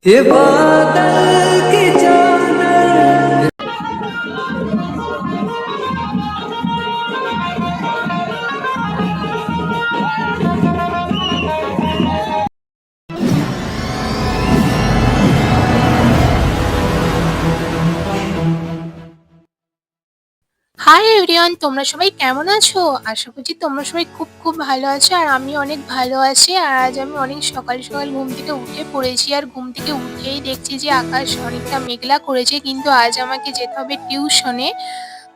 ये बादल की चादर। হাই এভরিওয়ান, তোমরা সবাই কেমন আছো? আশা করছি তোমরা সবাই খুব খুব ভালো আছো আর আমি অনেক ভালো আছি। আর আজ আমি অনেক সকাল সকাল ঘুম থেকে উঠে পড়েছি আর ঘুম থেকে উঠেই দেখছি যে আকাশ অনেকটা মেঘলা করেছে, কিন্তু আজ আমাকে যেতে হবে টিউশনে।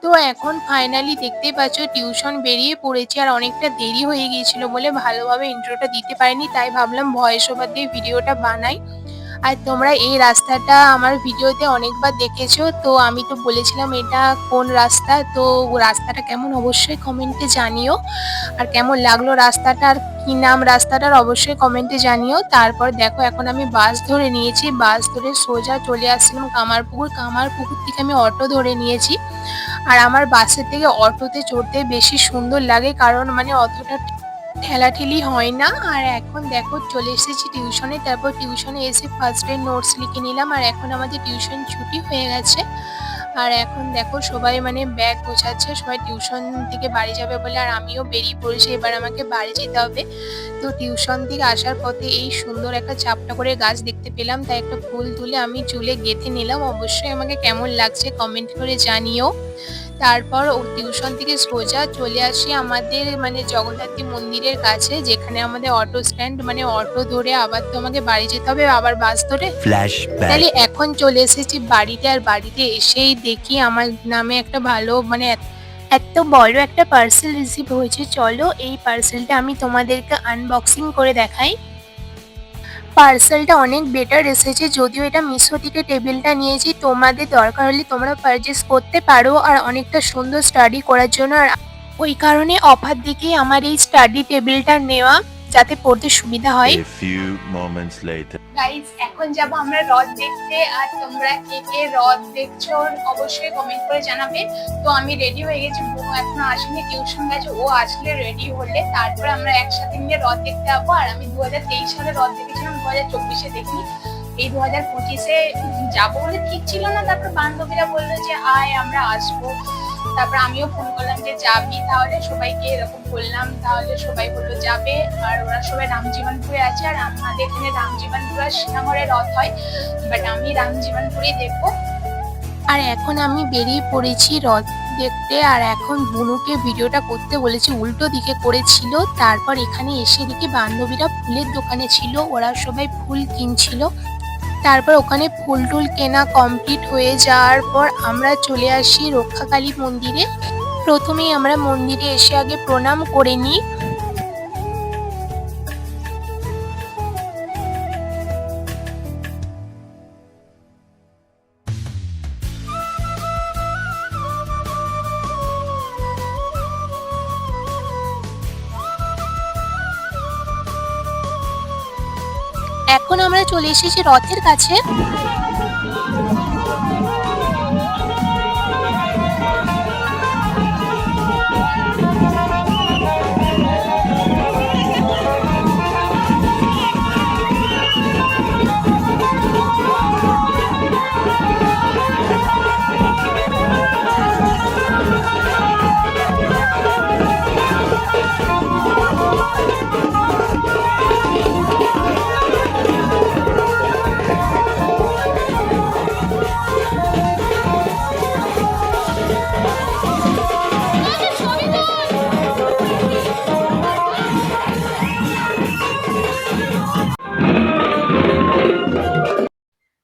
তো এখন ফাইনালি দেখতেই পাচ্ছ টিউশন বেরিয়ে পড়েছি আর অনেকটা দেরি হয়ে গিয়েছিল বলে ভালোভাবে ইন্ট্রোটা দিতে পারিনি, তাই ভাবলাম ভয়েস ওভার দিয়ে ভিডিওটা বানাই। আর তোমরা এই রাস্তাটা আমার ভিডিওতে অনেকবার দেখেছো, তো আমি তো বলেছিলাম এটা কোন রাস্তা, তো রাস্তাটা কেমন অবশ্যই কমেন্টে জানিও। আর কেমন লাগলো রাস্তাটা আর কি নাম রাস্তাটার অবশ্যই কমেন্টে জানিও। তারপর দেখো এখন আমি বাস ধরে নিয়েছি, বাস ধরে সোজা চলে আসছিলাম কামারপুকুর। কামারপুকুর থেকে আমি অটো ধরে নিয়েছি। আর আমার বাসের থেকে অটোতে চড়তে বেশি সুন্দর লাগে, কারণ মানে অতটা ঠেলাঠেলি হয় না। আর এখন দেখো চলে এসেছি টিউশনে। তারপর টিউশনে এসে ফার্স্ট ডে নোটস লিখে নিলাম আর এখন আমাদের টিউশন ছুটি হয়ে গেছে। আর এখন দেখো সবাই মানে ব্যাগ গোছাচ্ছে, সবাই টিউশন থেকে বাড়ি যাবে বলে, আর আমিও বেরিয়ে পড়েছি, এবার আমাকে বাড়ি যেতে হবে। তো টিউশন থেকে আসার পথে এই সুন্দর একটা চাপটা করে গাছ দেখতে পেলাম, তাই একটা ফুল তুলে আমি চুলে গেঁথে নিলাম। অবশ্যই আমাকে কেমন লাগছে কমেন্ট করে জানিও। তারপর ও টিউশন থেকে সোজা চলে আসি আমাদের মানে জগদ্ধাত্রী মন্দিরের কাছে, যেখানে আমাদের অটো স্ট্যান্ড, মানে অটো ধরে আবার তো আমাকে বাড়ি যেতে হবে আবার বাস ধরে। তাহলে এখন চলে এসেছি বাড়িতে, আর বাড়িতে এসেই দেখি আমার নামে একটা ভালো মানে এত বড় একটা পার্সেল রিসিভ হয়েছে। চলো এই পার্সেলটা আমি তোমাদেরকে আনবক্সিং করে দেখাই। পার্সেলটা অনেক বেটার এসেছে, যদিও এটা মিশো থেকে টেবিলটা নিয়েছি, তোমাদের দরকার হলে তোমরা পারচেস করতে পারো। আর অনেকটা সুন্দর স্টাডি করার জন্য, আর ওই কারণে অফার দেখে আমার এই স্টাডি টেবিলটা নেওয়া, যাতে পড়তে সুবিধা হয়। A few moments later. Guys এখন যাব আমরা হ্রদ দেখতে, আর তোমরা কে কে হ্রদ দেখছো অবশ্যই কমেন্ট করে জানাবে। তো আমি রেডি হয়ে গেছি, বোন এখনো আসেনি, টিউশন গেছে, ও আসলে রেডি হলে তারপর আমরা একসাথে মিলে হ্রদ দেখতে যাবো। আর আমি 2023 সালে হ্রদ দেখেছিলাম, 2024-এ দেখিনি। এই 2025-এ যাবো বলে ঠিক ছিল না, তারপর বান্ধবীরা বললো যে আয় আমরা আসবো। তারপর আমিও ফোন করলাম যে যাবি, তাহলে সবাইকে এরকম বললাম, তাহলে সবাই বললো যাবে। আর ওরা সবাই রামজীবনপুরে আছে, আর আমাদের এখানে রামজীবনপুর আর শ্রীনগরে রথ হয়, বাট আমি রামজীবনপুরেই দেখবো। আর এখন আমি বেরিয়ে পড়েছি রথ দেখতে। আর এখন বুনুকে ভিডিওটা করতে বলেছি, উল্টো দিকে করেছিল। তারপর এখানে এসে দেখি বান্ধবীরা ফুলের দোকানে ছিল, ওরা সবাই ফুল কিনছিল। তারপর ওখানে ফুল টুল কেনা কমপ্লিট হয়ে যাওয়ার পর আমরা চলে আসি রক্ষাকালী মন্দিরে। প্রথমেই আমরা মন্দিরে এসে আগে প্রণাম করে নিই। এখন আমরা চলে এসেছি রথের কাছে।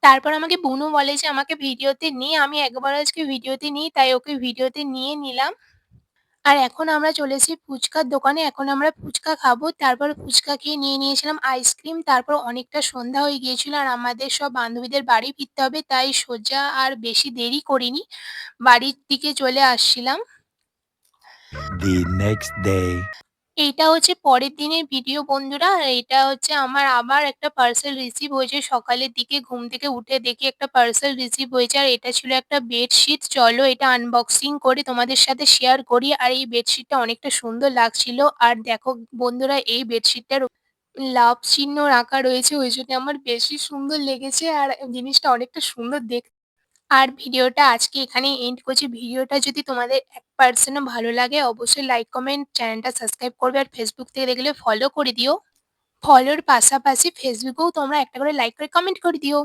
তারপর আমাকে বুনু বলে যে আমাকে ভিডিওতে নিয়ে, আমি একবার আজকে ভিডিওতে নিই, তাই ওকে ভিডিওতে নিয়ে নিলাম। আর এখন আমরা চলে এসেছি ফুচকার দোকানে, এখন আমরা ফুচকা খাবো। তারপর ফুচকা খেয়ে নিয়ে নিয়েছিলাম আইসক্রিম। তারপর অনেকটা সন্ধ্যা হয়ে গিয়েছিল আর আমাদের সব বান্ধবীদের বাড়ি ফিরতে হবে, তাই সোজা আর বেশি দেরি করিনি, বাড়ির দিকে চলে আসছিলাম। The next day. এইটা হচ্ছে পরের দিনের ভিডিও বন্ধুরা। আর এটা হচ্ছে আমার আবার একটা পার্সেল রিসিভ হয়েছে, সকালের দিকে ঘুম থেকে উঠে দেখি একটা পার্সেল রিসিভ হয়েছে, আর এটা ছিল একটা বেডশিট। চলো এটা আনবক্সিং করে তোমাদের সাথে শেয়ার করি। আর এই বেডশিটটা অনেকটা সুন্দর লাগছিল। আর দেখো বন্ধুরা এই বেডশিটটার লাভ চিহ্ন আঁকা রয়েছে ওই জন্য আমার বেশি সুন্দর লেগেছে আর জিনিসটা অনেকটা সুন্দর আর ভিডিওটা আজকে এখানেই এন্ড করছি। ভিডিওটা যদি তোমাদের 1% ও ভালো লাগে অবশ্যই লাইক, কমেন্ট, চ্যানেলটা সাবস্ক্রাইব করবে আর ফেসবুক থেকে দেখলে ফলো করে দিও। ফলোর পাশাপাশি ফেসবুকেও তোমরা একটা করে লাইক করে কমেন্ট করে দিও।